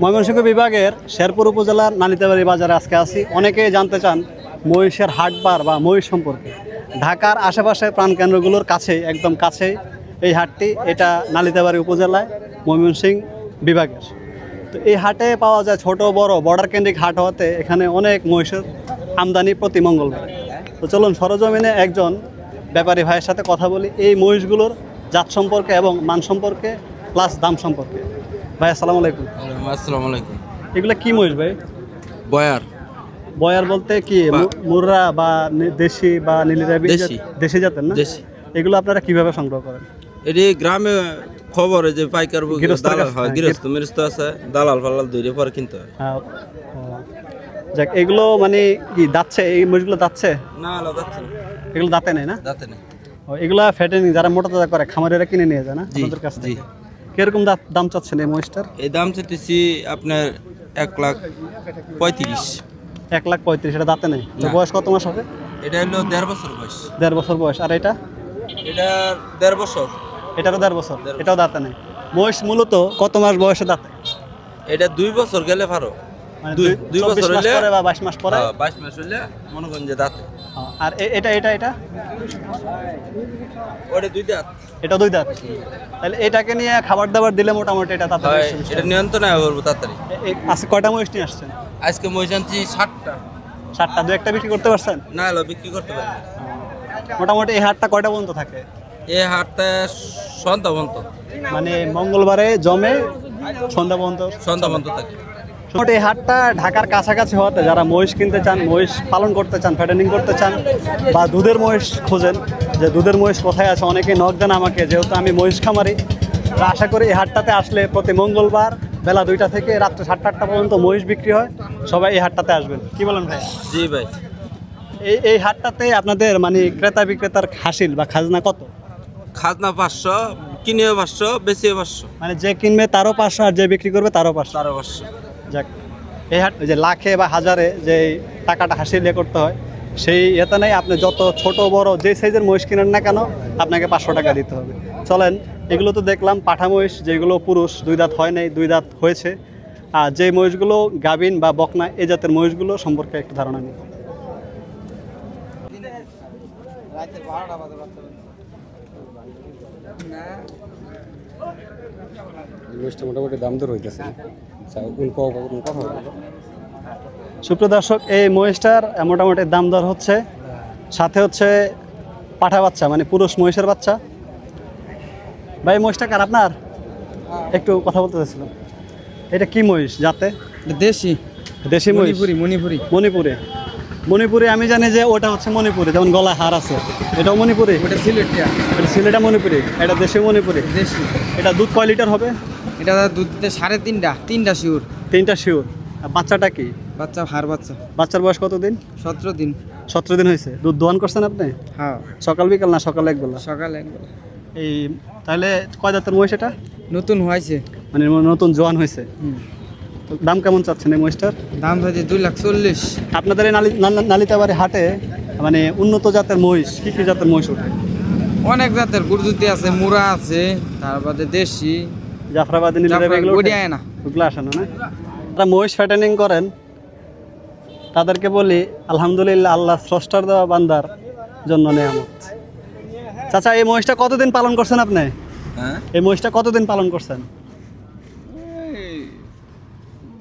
ময়মনসিংহ বিভাগের শেরপুর উপজেলার নালিতাবাড়ি বাজারে আজকে আছি। অনেকেই জানতে চান মহিষের হাটবার বা মহিষ সম্পর্কে। ঢাকার আশেপাশে প্রাণকেন্দ্রগুলোর কাছেই, একদম কাছেই এই হাটটি। এটা নালিতাবাড়ি উপজেলায় ময়মনসিংহ বিভাগের। তো এই হাটে পাওয়া যায় ছোট বড় বর্ডার কেন্দ্রিক হাট হওয়াতে এখানে অনেক মহিষের আমদানি প্রতি মঙ্গলবার। তো চলুন সরজমিনে একজন ব্যাপারী ভাইয়ের সাথে কথা বলি এই মহিষগুলোর জাত সম্পর্কে এবং মান সম্পর্কে, প্লাস দাম সম্পর্কে। ভাই আসসালামু আলাইকুম। আসসালামু আলাইকুম। এগুলো কি মহিষ ভাই? বয়ার। বয়ার বলতে কি মুর্রা বা দেশি বা নীলিরাবি? দেশি। দেশি জাতের না? দেশি। এগুলো আপনারা কিভাবে সংগ্রহ করেন? এটি গ্রামে খবরে যে পাইকার গৃহস্থের দালাল কাছে, হয়, গৃহস্থ মেরস্থ আছে, দালাল ফালাল ধরে পরে কিনতে হয়। যাক, এগুলো মানে কি দাচ্ছে? এই মহিষগুলো দাচ্ছে? না যাচ্ছে না, এগুলো দাঁতে নেই না? যাতে নেই। এগুলা ফ্যাটেনিং যারা মোটা তাজা করে খামারেরা কিনে নিয়ে যায় না জি, আপনাদের কাছ জি। থেকে? কিরকম দাম চাচ্ছেন এই মহিষটার? এই দাম চাইতেছি আপনার 1,35,000। 1,35,000। এটা দাঁতে নেই? তো না। বয়স কত মাস হবে? এটা হলো 1.5 বছর বয়স। 1.5 বছর বয়স। আর এটা? এটা 1.5 বছর। এটারও 1.5 বছর। এটাও দাঁতে নেই। মহিষ মূলত কত মাস বয়সে দাঁতে? এটা 2 বছর গেলে পারো। মানে 2 বছর 24 মাস হলে পরে বা 22 মাস পরে? 22 মাস হলে মনে করেন যে দাঁতে। আর এটা ওটা 2 দাঁত। এটা 2 দাঁত। তাহলে এটাকে নিয়ে খাবার দাবার দিলে মোটামুটি এটা তাতে হয়, এটা নিয়ন্ত্রণে করবো তাড়াতাড়ি। আজকে কয়টা মহিষ নিয়ে আসছেন? আজকে মহিষ আনছি 60টা। 7টা। 2-1টা বিক্রি করতে পারছেন? না হলো বিক্রি করতে পারি না। মোটামুটি এই হাটটা কয়টা পর্যন্ত থাকে? এই হাটটা সন্ধ্যা পর্যন্ত। মানে মঙ্গলবারে জমে সন্ধ্যা পর্যন্ত? সন্ধ্যা পর্যন্ত থাকে। মোটামুটি এই হাটটা ঢাকার কাছাকাছি হওয়াতে যারা মহিষ কিনতে চান, মহিষ পালন করতে চান, ফ্যাটেনিং করতে চান, বা দুধের মহিষ খোঁজেন যে দুধের মহিষ কোথায় আছে, অনেকেই নক দেন আমাকে, যেহেতু আমি মহিষ খামারি। তো আশা করি এই হাটটাতে আসলে প্রতি মঙ্গলবার বেলা 2টা থেকে রাত্রে 7টা-8টা পর্যন্ত মহিষ বিক্রি হয়। সবাই এই হাটটাতে আসবেন। কি বলেন ভাই? জি ভাই। এই হাটটাতে আপনাদের মানে ক্রেতা বিক্রেতার হাসিল বা খাজনা কত? খাজনা 500, কিনেও 500, বেচিও 500। মানে যে কিনবে তারও 500 আর যে বিক্রি করবে তারও 500? তারও 500। যাক, এই হাট যে লাখে বা হাজারে যে টাকাটা হাসিল করতে হয় সেই এতে নেই। আপনি যত ছোট বড় যে সাইজের মহিষ কিনেন না কেন আপনাকে 500 টাকা দিতে হবে। চলেন, এগুলো তো দেখলাম পাঠা মহিষ, যেগুলো পুরুষ, 2 দাঁত হয় নাই, 2 দাঁত হয়েছে। আর যে মহিষগুলো গাভিন বা বকনা এই জাতের মহিষগুলো সম্পর্কে একটু ধারণা নিই। মোটামুটি দাম দর হইতেছে। সুপ্রিয় দর্শক, এই মহিষটার মোটামুটি দাম দর হচ্ছে, সাথে হচ্ছে পাঠা বাচ্চা মানে পুরুষ মহিষের বাচ্চা। ভাই মহিষটা কার আপনার? একটু কথা বলতে চাইছিলাম। এটা কি মহিষ জাতে? দেশি। দেশি মহিষ? মণিপুরি। মণিপুরি আমি জানি যে ওটা হচ্ছে মণিপুরি, যেমন গলায় হার আছে। এটাও মণিপুরি? ওটা সিলেটিয়া। এটা সিলেটা মণিপুরি, এটা দেশি মণিপুরি। দেশি। এটা দুধ কয় লিটার হবে? এটা দুধ দিতে 3.5 শিওর। 3টা শিওর। আর বাচ্চাটা কি? বাচ্চা হার বাচ্চা। বাচ্চার বয়স কত দিন? 17 দিন। 17 দিন হয়েছে। দুধ দোয়ান করছেন আপনি? হ্যাঁ, সকাল বিকাল না সকালে একবেলা? সকালে একবেলা। এই তাহলে কয় দাঁতের মহিষ এটা? নতুন হয়েছে। মানে নতুন জোয়ান হয়েছে। তো দাম কেমন চাচ্ছেন এই মহিষটার? দাম হয়েছে 2,40,000। আপনাদের এই নালিতাবাড়ি হাটে মানে উন্নত জাতের মহিষ কি কি জাতের মহিষ ওঠে? অনেক জাতের গুরজুতি আছে, মুরা আছে, তারপরে দেশি, জাফরাবাদী, নীলিরাবি এগুলো ওঠে? ওডি আয় না। ওগুলো আসে না? যারা মহিষ ফ্যাটেনিং করেন তাদেরকে বলি আলহামদুলিল্লাহ, আল্লাহ স্রষ্টার দেওয়া বান্দার জন্য নেয়ামত। চাচা, এই মহিষটা কতদিন পালন করছেন আপনি? হ্যাঁ, এই মহিষটা কতদিন পালন করছেন?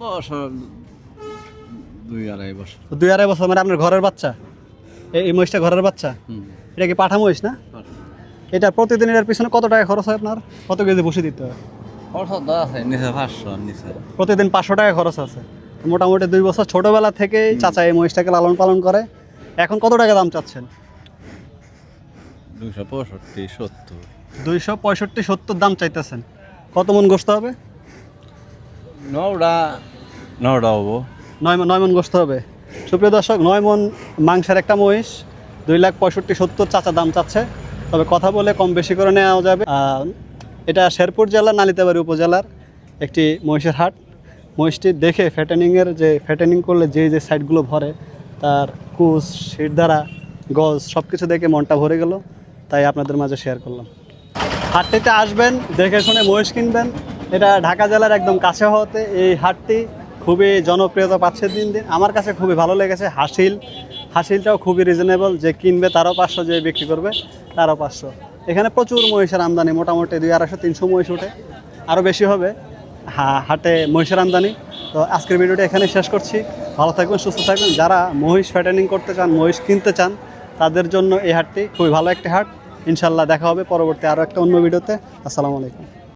বছর 2-2.5 বছর। 2-2.5 বছর। মানে আপনার ঘরের বাচ্চা? এই মহিষটা ঘরের বাচ্চা? এটা কি পাঠা মহিষ না? এটা প্রতিদিন এটার পিছনে কত টাকা খরচ হয় আপনার? কত কেজি বসে দিতে হয়? প্রতিদিন 500 টাকা খরচ আছে। মোটামুটি 2 বছর ছোটবেলা থেকেই চাচা এই মহিষটাকে লালন পালন করে। এখন কত টাকা দাম চাচ্ছেন? 265-70 দাম চাইতেছেন। কত মন গোস্ত হবে? 9টা হবো। 9 মন গোস্ত হবে। সুপ্রিয় দর্শক, 9 মন মাংসের একটা মহিষ 2,65,70 চাচা দাম চাচ্ছে। তবে কথা বলে কম বেশি করে নেওয়া যাবে। এটা শেরপুর জেলার নালিতাবাড়ি উপজেলার একটি মহিষের হাট। মহিষটি দেখে ফ্যাটেনিং করলে যে সাইডগুলো ভরে, তার কুচ, শিরদাঁড়া, গজ সব কিছু দেখে মনটা ভরে গেল, তাই আপনাদের মাঝে শেয়ার করলাম। হাটটিতে আসবেন, দেখে শুনে মহিষ কিনবেন, এটা ঢাকা জেলার একদম কাছে হতে এই হাটটি খুবই জনপ্রিয়তা পাচ্ছে দিন দিন। আমার কাছে খুবই ভালো লেগেছে। হাসিলটাও খুবই রিজনেবল, যে কিনবে তারও 500, যে বিক্রি করবে তারও 500। এখানে প্রচুর মহিষের আমদানি, মোটামুটি 200-300 মহিষ উঠে, আরও বেশি হবে হাটে মহিষের আমদানি। তো আজকের ভিডিওটা এখানে শেষ করছি। ভালো থাকবেন, সুস্থ থাকবেন। যারা মহিষ ফ্যাটেনিং করতে চান, মহিষ কিনতে চান, তাদের জন্য এই হাটটি খুবই ভালো একটি হাট। ইনশাল্লাহ দেখা হবে পরবর্তী আরও একটা অন্য ভিডিওতে। আসসালামু আলাইকুম।